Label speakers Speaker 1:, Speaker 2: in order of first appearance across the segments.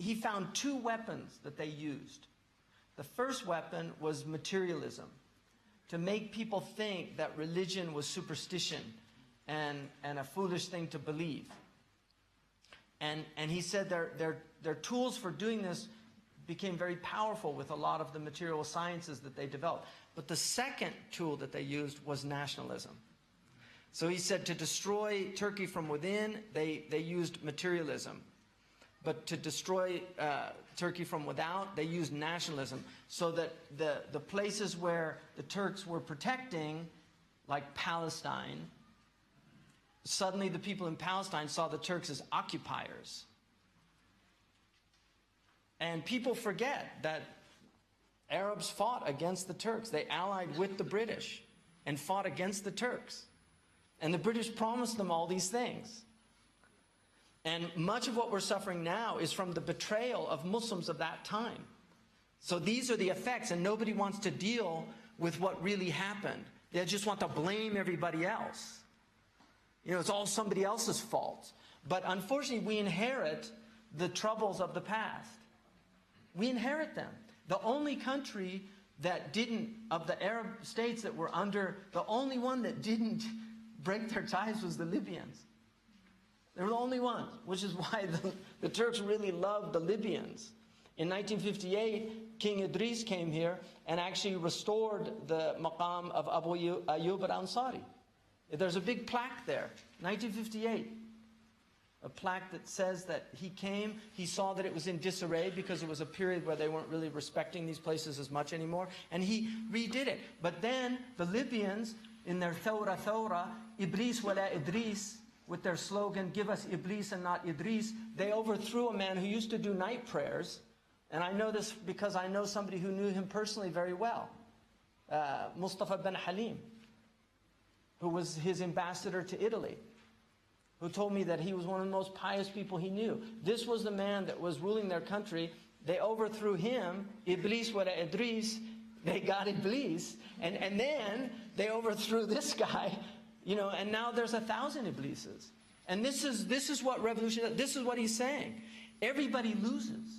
Speaker 1: he found two weapons that they used. The first weapon was materialism, to make people think that religion was superstition and a foolish thing to believe. And he said their tools for doing this became very powerful with a lot of the material sciences that they developed. But the second tool that they used was nationalism. So he said to destroy Turkey from within, they used materialism. But to destroy Turkey from without, they used nationalism. So that the places where the Turks were protecting, like Palestine, suddenly the people in Palestine saw the Turks as occupiers. And people forget that Arabs fought against the Turks. They allied with the British and fought against the Turks. And the British promised them all these things. And much of what we're suffering now is from the betrayal of Muslims of that time. So these are the effects, and nobody wants to deal with what really happened. They just want to blame everybody else. You know, it's all somebody else's fault. But unfortunately, we inherit the troubles of the past. We inherit them. The only country that didn't, of the Arab states that were under, the only one that didn't break their ties was the Libyans. They were the only ones, which is why the Turks really loved the Libyans. In 1958, King Idris came here and actually restored the maqam of Abu Ayyub al-Ansari. There's a big plaque there, 1958. A plaque that says that he came, he saw that it was in disarray because it was a period where they weren't really respecting these places as much anymore, and he redid it. But then the Libyans, in their Thawra Thawra, Iblis wala Idris, with their slogan, give us Iblis and not Idris, they overthrew a man who used to do night prayers. And I know this because I know somebody who knew him personally very well, Mustafa bin Halim, who was his ambassador to Italy, who told me that he was one of the most pious people he knew. This was the man that was ruling their country. They overthrew him, Iblis wala Idris, they got Iblis, and then they overthrew this guy, you know, and now there's 1,000 Iblises. And this is what revolution, this is what he's saying. Everybody loses.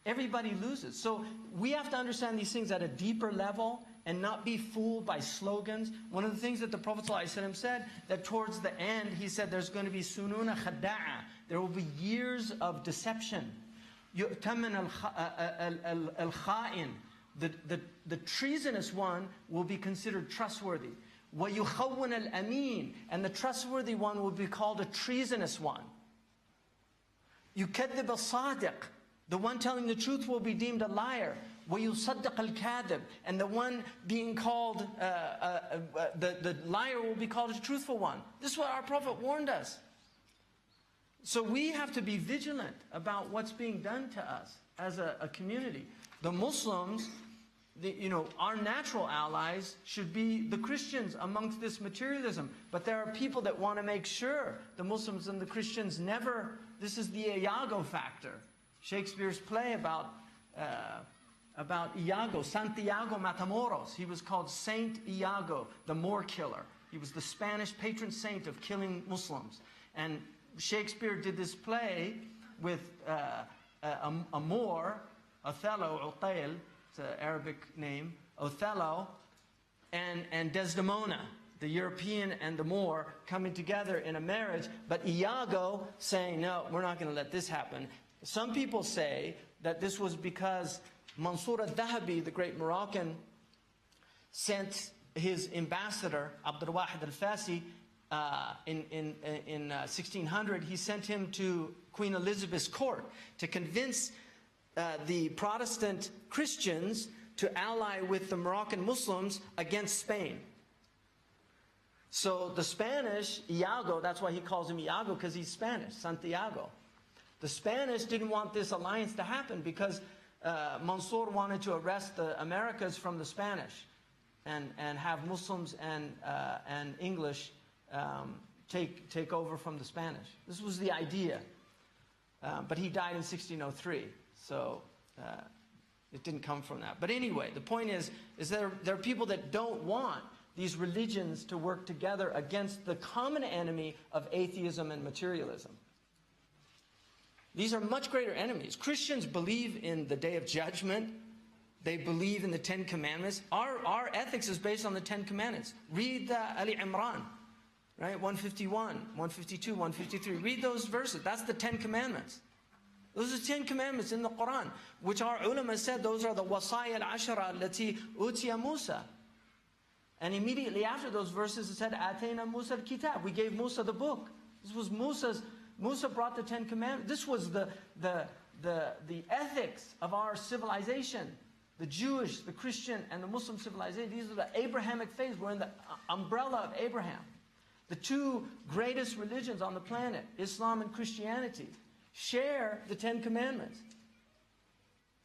Speaker 1: Everybody loses. So we have to understand these things at a deeper level and not be fooled by slogans. One of the things that the Prophet ﷺ said, that towards the end, he said there's going to be sununa khada'a. There will be years of deception. Yu'taman al-kha'in. The treasonous one will be considered trustworthy. وَيُخَوِّنَ الْأَمِينَ. And the trustworthy one will be called a treasonous one. يُكَذِّبَ الصَّادِقِ. The one telling the truth will be deemed a liar. وَيُصَدَّقَ الْكَاذِبِ. And the one being called, the liar will be called a truthful one. This is what our Prophet warned us. So we have to be vigilant about what's being done to us as a community. The Muslims, our natural allies should be the Christians amongst this materialism. But there are people that want to make sure the Muslims and the Christians never, this is the Iago factor. Shakespeare's play about Iago, Santiago Matamoros. He was called Saint Iago, the Moor killer. He was the Spanish patron saint of killing Muslims. And Shakespeare did this play with a Moor, Othello, Uqail, it's an Arabic name, Othello, and Desdemona, the European and the Moor, coming together in a marriage, but Iago saying, no, we're not going to let this happen. Some people say that this was because Mansur al-Dhahabi, the great Moroccan, sent his ambassador, Abdul Wahid al-Fasi, in 1600, he sent him to Queen Elizabeth's court to convince the Protestant Christians to ally with the Moroccan Muslims against Spain. So the Spanish, Iago, that's why he calls him Iago, because he's Spanish, Santiago. The Spanish didn't want this alliance to happen because Mansur wanted to arrest the Americas from the Spanish and have Muslims and English take over from the Spanish. This was the idea. But he died in 1603, so it didn't come from that. But anyway, the point is there are people that don't want these religions to work together against the common enemy of atheism and materialism. These are much greater enemies. Christians believe in the day of judgment. They believe in the 10 Commandments. Our ethics is based on the 10 Commandments. Read Ali Imran, right? 151, 152, 153. Read those verses. That's the 10 Commandments. Those are 10 Commandments in the Quran, which our ulama said those are the wasaya al-ashara allati utiya Musa. And immediately after those verses it said, Atayna Musa al-kitab. We gave Musa the book. This was Musa brought the 10 Commandments. This was the ethics of our civilization. The Jewish, the Christian, and the Muslim civilization. These are the Abrahamic faiths. We're in the umbrella of Abraham. The two greatest religions on the planet, Islam and Christianity, share the 10 Commandments.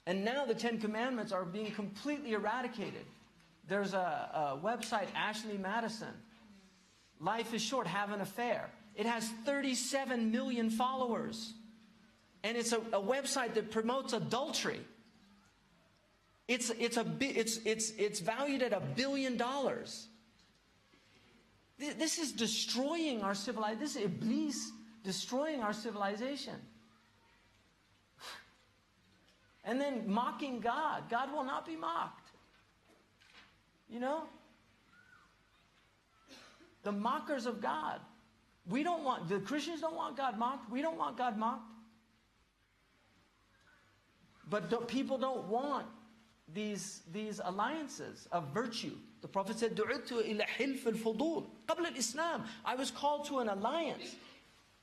Speaker 1: And now the 10 Commandments are being completely eradicated. There's a website, Ashley Madison. Life is short, have an affair. It has 37 million followers. And it's a website that promotes adultery. It's valued at $1 billion. This is destroying our civilization. This is Iblis destroying our civilization. And then mocking God. God will not be mocked. You know? The mockers of God. The Christians don't want God mocked. We don't want God mocked. But people don't want these alliances of virtue. The Prophet said, "Du'utu ila hilf al-fudul qabla al-Islam." I was called to an alliance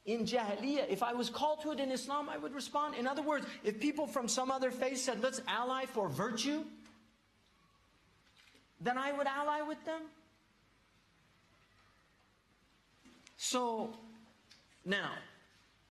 Speaker 1: in Jahiliyyah. If I was called to it in Islam, I would respond. In other words, if people from some other faith said, "Let's ally for virtue," then I would ally with them. So, now,